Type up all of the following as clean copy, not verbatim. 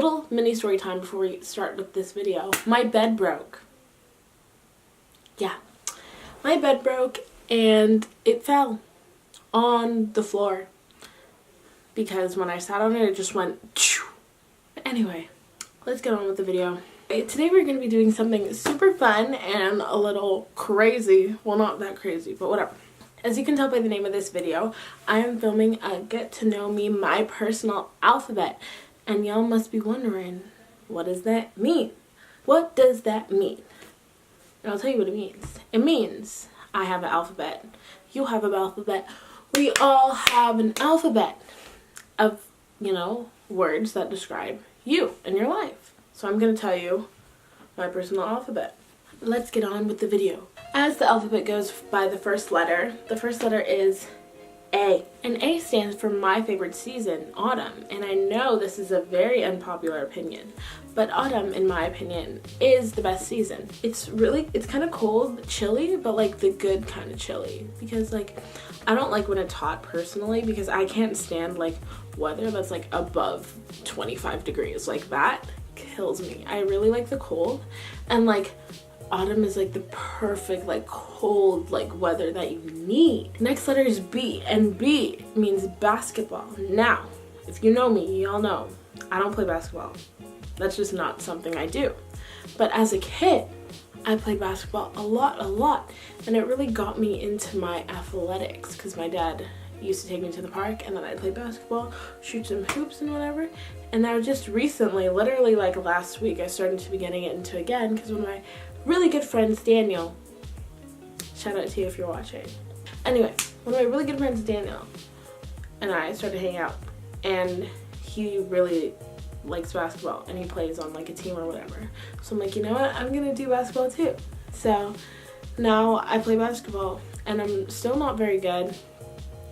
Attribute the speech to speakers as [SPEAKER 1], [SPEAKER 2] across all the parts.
[SPEAKER 1] Little mini story time before we start with this video. My bed broke. Yeah. My bed broke and it fell on the floor because when I sat on it, it just went choo. Anyway, let's get on with the video. Today we're going to be doing something super fun and a little crazy. Well, not that crazy, but whatever. As you can tell by the name of this video, I am filming a get to know me, my personal alphabet. And y'all must be wondering, what does that mean? What does that mean? And I'll tell you what it means. It means I have an alphabet. You have an alphabet. We all have an alphabet of, words that describe you and your life. So I'm going to tell you my personal alphabet. Let's get on with the video. As the alphabet goes by the first letter is A. And A stands for my favorite season, autumn. And I know this is a very unpopular opinion, but autumn, in my opinion, is the best season. It's kind of cold, chilly, but like the good kind of chilly. Because I don't like when it's hot personally, because I can't stand weather that's above 25 degrees. That kills me. I really like the cold, and autumn is the perfect cold weather that you need. Next letter is B, and B means basketball. Now, if you know me, y'all know I don't play basketball. That's just not something I do. But as a kid, I played basketball a lot, and it really got me into my athletics because my dad used to take me to the park, and then I'd play basketball, shoot some hoops and whatever. And now just recently, literally last week, I started to be getting it into again because one of my really good friends, Daniel, shout out to you if you're watching. Anyway, one of my really good friends, Daniel, and I started hanging out, and he really likes basketball, and he plays on a team or whatever. So I'm you know what, I'm gonna do basketball too. So now I play basketball, and I'm still not very good.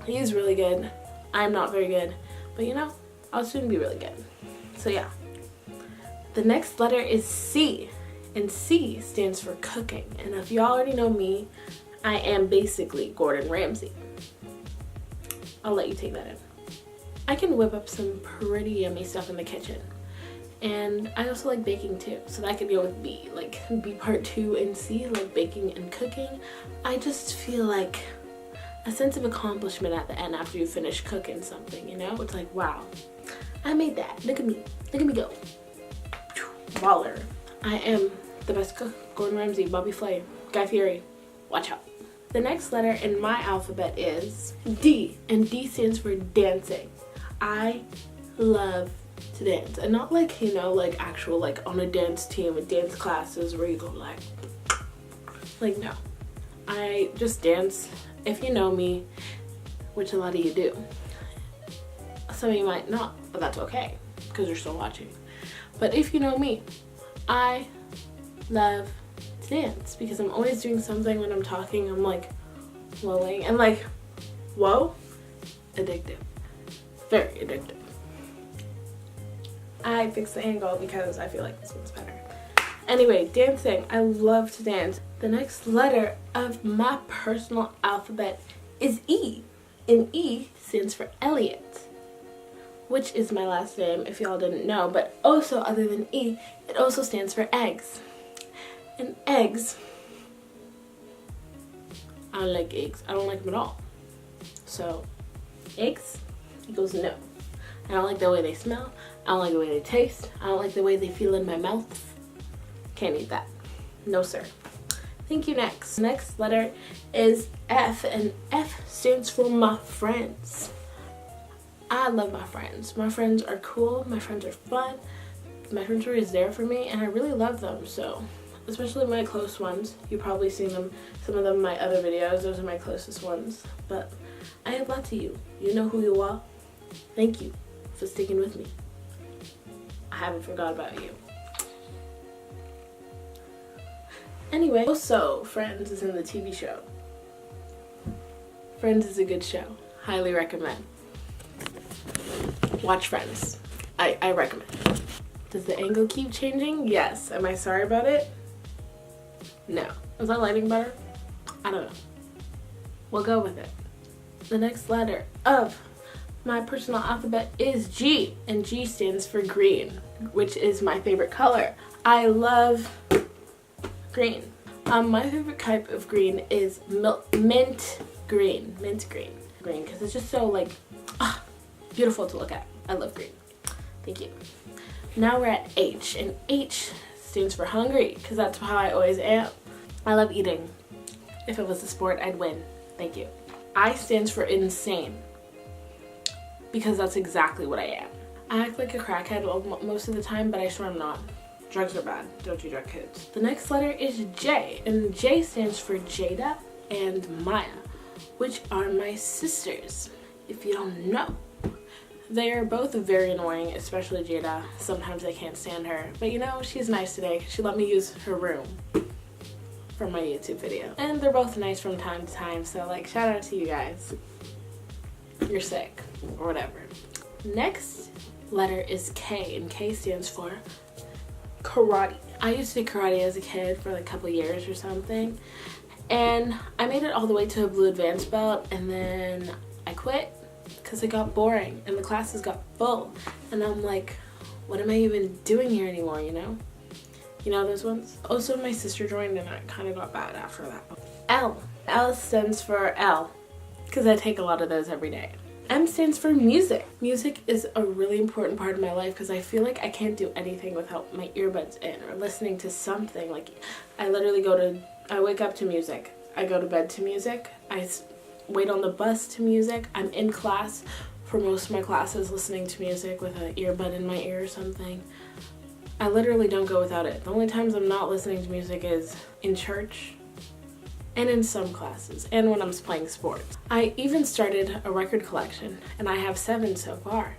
[SPEAKER 1] He's really good. I'm not very good, but I'll soon be really good. So yeah. The next letter is C, and C stands for cooking. And if you already know me, I am basically Gordon Ramsay. I'll let you take that in. I can whip up some pretty yummy stuff in the kitchen. And I also like baking too, so that could go with B. B part 2 and C, baking and cooking. I just feel a sense of accomplishment at the end after you finish cooking something, It's wow, I made that. Look at me go. Baller. I am the best cook. Gordon Ramsay, Bobby Flay, Guy Fieri. Watch out. The next letter in my alphabet is D, and D stands for dancing. I love to dance, and not actual on a dance team with dance classes where you go no. I just dance. If you know me, which a lot of you do. Some of you might not, but that's okay because you're still watching. But if you know me, I love to dance because I'm always doing something when I'm talking. I'm lolling and whoa, addictive, very addictive. I fixed the angle because I feel this one's better. Anyway, dancing. I love to dance. The next letter of my personal alphabet is E, and E stands for Elliot, which is my last name if y'all didn't know. But also, other than E, it also stands for eggs. And eggs, I don't like eggs. I don't like them at all. So, eggs equals no. I don't like the way they smell. I don't like the way they taste. I don't like the way they feel in my mouth. Can't eat that. No, sir. Thank you. Next letter is F, and F stands for my friends. I love my friends. My friends are cool. My friends are fun. My friends are always there for me, and I really love them. So, especially my close ones. You've probably seen them, some of them in my other videos. Those are my closest ones. But I have lots of you. You know who you are. Thank you for sticking with me. I haven't forgot about you. Anyway, also, Friends is in the TV show. Friends is a good show. Highly recommend. Watch Friends. I recommend. Does the angle keep changing? Yes. Am I sorry about it? No. Is that lighting better? I don't know. We'll go with it. The next letter of My personal alphabet is G, and G stands for green, which is my favorite color. I love green. My favorite type of green is mint green, because it's just so like beautiful to look at. I love green. Thank you. Now we're at H, and H stands for hungry, because that's how I always am. I love eating. If it was a sport, I'd win. Thank you. I stands for insane, because that's exactly what I am. I act like a crackhead most of the time, but I swear I'm not. Drugs are bad. Don't you drug kids. The next letter is J, and J stands for Jada and Maya, which are my sisters. If you don't know, they are both very annoying, especially Jada. Sometimes I can't stand her, but you know, she's nice today. She let me use her room for my YouTube video. And they're both nice from time to time, so like shout out to you guys. You're sick, or whatever. Next letter is K, and K stands for karate. I used to do karate as a kid for like a couple years or something, and I made it all the way to a blue advanced belt, and then I quit because it got boring and the classes got full, and I'm like, what am I even doing here anymore, you know those ones? Also, my sister joined and I kind of got bad after that. L stands for L, because I take a lot of those every day. M stands for music. Music is a really important part of my life, because I feel like I can't do anything without my earbuds in or listening to something. Like, I literally I wake up to music. I go to bed to music. I wait on the bus to music. I'm in class for most of my classes listening to music with an earbud in my ear or something. I literally don't go without it. The only times I'm not listening to music is in church, and in some classes, and when I'm playing sports. I even started a record collection, and I have 7 so far.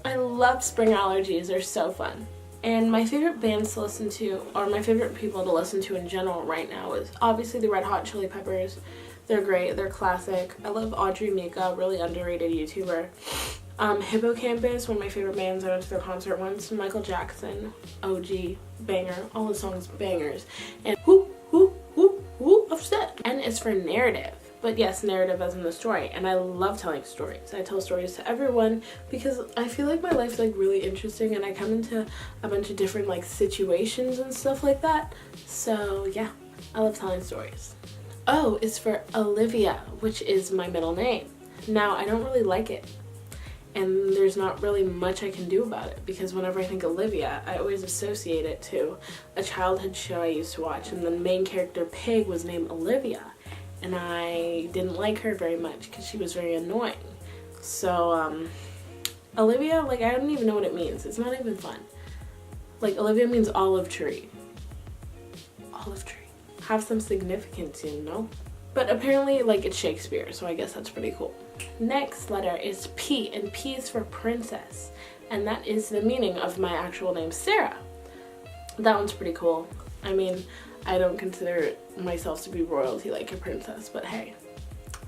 [SPEAKER 1] I love Spring Allergies, they're so fun. And my favorite bands to listen to, or my favorite people to listen to in general right now, is obviously the Red Hot Chili Peppers. They're great, they're classic. I love Audrey Mika, really underrated YouTuber. Hippocampus, one of my favorite bands. I went to their concert once. Michael Jackson, OG, banger, all the songs bangers. And upset. And it's for narrative. But yes, narrative as in the story. And I love telling stories. I tell stories to everyone because I feel like my life's like really interesting, and I come into a bunch of different like situations and stuff like that. So yeah, I love telling stories. O is for Olivia, which is my middle name. Now, I don't really like it, and there's not really much I can do about it, because whenever I think Olivia, I always associate it to a childhood show I used to watch, and the main character Pig was named Olivia, and I didn't like her very much because she was very annoying. So Olivia, like, I don't even know what it means. It's not even fun. Like, Olivia means olive tree. Olive tree. Have some significance, you know? But apparently, like, it's Shakespeare, so I guess that's pretty cool. Next letter is P, and P is for princess, and that is the meaning of my actual name, Sarah. That one's pretty cool. I mean, I don't consider myself to be royalty like a princess, but hey,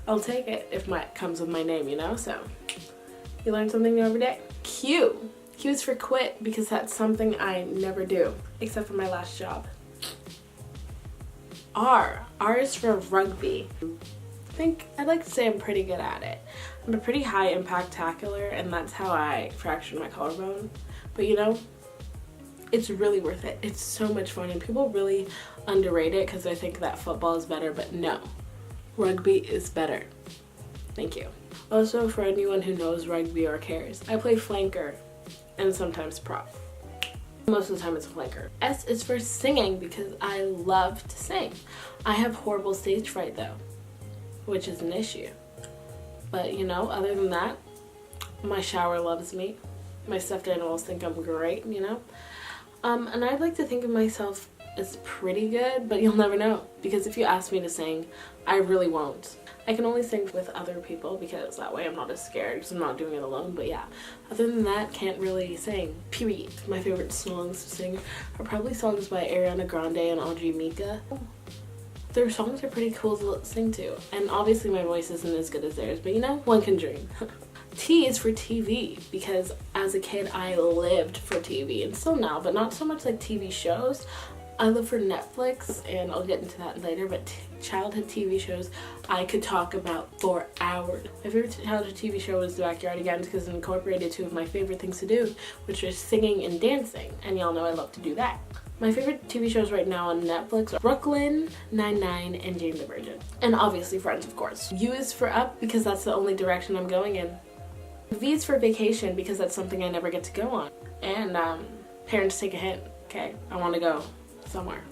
[SPEAKER 1] I'll take it if it comes with my name, you know? So, you learn something new every day. Q. Q is for quit, because that's something I never do, except for my last job. R. R is for rugby. I think I'd like to say I'm pretty good at it. I'm a pretty high impact tackler, and that's how I fractured my collarbone. But you know, it's really worth it. It's so much fun, and people really underrate it because they think that football is better, but no, rugby is better. Thank you. Also, for anyone who knows rugby or cares, I play flanker and sometimes prop. Most of the time it's a flanker. S is for singing, because I love to sing. I have horrible stage fright though, which is an issue. But you know, other than that, my shower loves me. My stuffed animals think I'm great, you know? And I'd like to think of myself as pretty good, but you'll never know, because if you ask me to sing, I really won't. I can only sing with other people, because that way I'm not as scared, because I'm not doing it alone. But yeah, other than that, can't really sing, period. My favorite songs to sing are probably songs by Ariana Grande and Audrey Mika. Their songs are pretty cool to sing to, and obviously my voice isn't as good as theirs, but you know, one can dream. T is for TV, because as a kid I lived for TV, and still now, but not so much like TV shows. I live for Netflix, and I'll get into that later, but childhood TV shows I could talk about for hours. My favorite childhood TV show was The Backyard Again because it incorporated two of my favorite things to do, which are singing and dancing, and y'all know I love to do that. My favorite TV shows right now on Netflix are Brooklyn Nine-Nine and Jane the Virgin. And obviously Friends, of course. U is for up because that's the only direction I'm going in. V is for vacation because that's something I never get to go on. And parents, take a hint, okay? I want to go somewhere.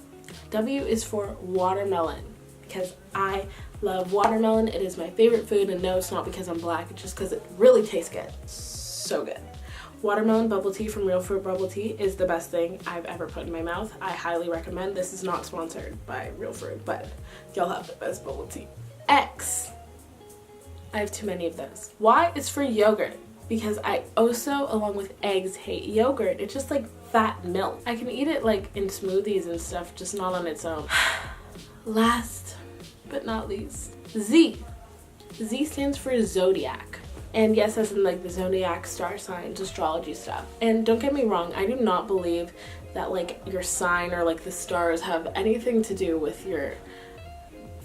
[SPEAKER 1] W is for watermelon because I love watermelon. It is my favorite food, and no, it's not because I'm black, it's just because it really tastes good. So good. Watermelon bubble tea from Real Fruit Bubble Tea is the best thing I've ever put in my mouth. I highly recommend. This is not sponsored by Real Fruit, but y'all have the best bubble tea. X. I have too many of those. Y is for yogurt because I also, along with eggs, hate yogurt. It's just like fat milk. I can eat it like in smoothies and stuff, just not on its own. Last but not least, Z. Z stands for zodiac. And yes, as in like the zodiac, star signs, astrology stuff. And don't get me wrong, I do not believe that like your sign or like the stars have anything to do with your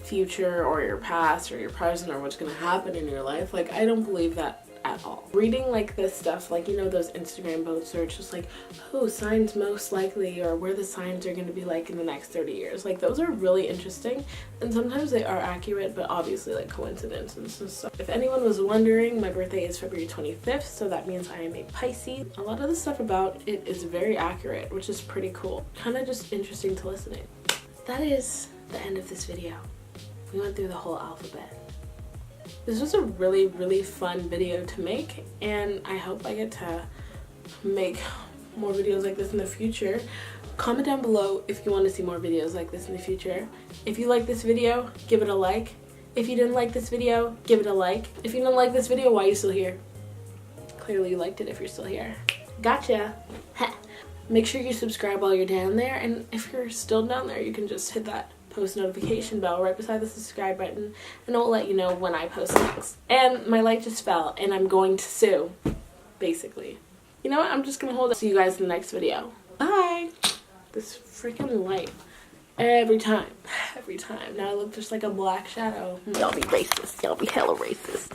[SPEAKER 1] future or your past or your present or what's gonna happen in your life. Like, I don't believe that at all. Reading like this stuff, like, you know, those Instagram posts where it's just like, oh, signs most likely, or where the signs are going to be like in the next 30 years. Like, those are really interesting, and sometimes they are accurate, but obviously like coincidences and stuff. If anyone was wondering, my birthday is February 25th, so that means I am a Pisces. A lot of the stuff about it is very accurate, which is pretty cool. Kind of just interesting to listen to. That is the end of this video. We went through the whole alphabet. This was a really, really fun video to make, and I hope I get to make more videos like this in the future. Comment down below if you want to see more videos like this in the future. If you like this video, give it a like. If you didn't like this video, give it a like. If you didn't like this video, why are you still here? Clearly you liked it if you're still here. Gotcha. Make sure you subscribe while you're down there, and if you're still down there, you can just hit that post notification bell right beside the subscribe button, and it will let you know when I post next. And my light just fell, and I'm going to sue, basically. You know what? I'm just gonna hold it. See you guys in the next video. Bye! This freaking light. Every time. Now I look just like a black shadow. Y'all be racist. Y'all be hella racist.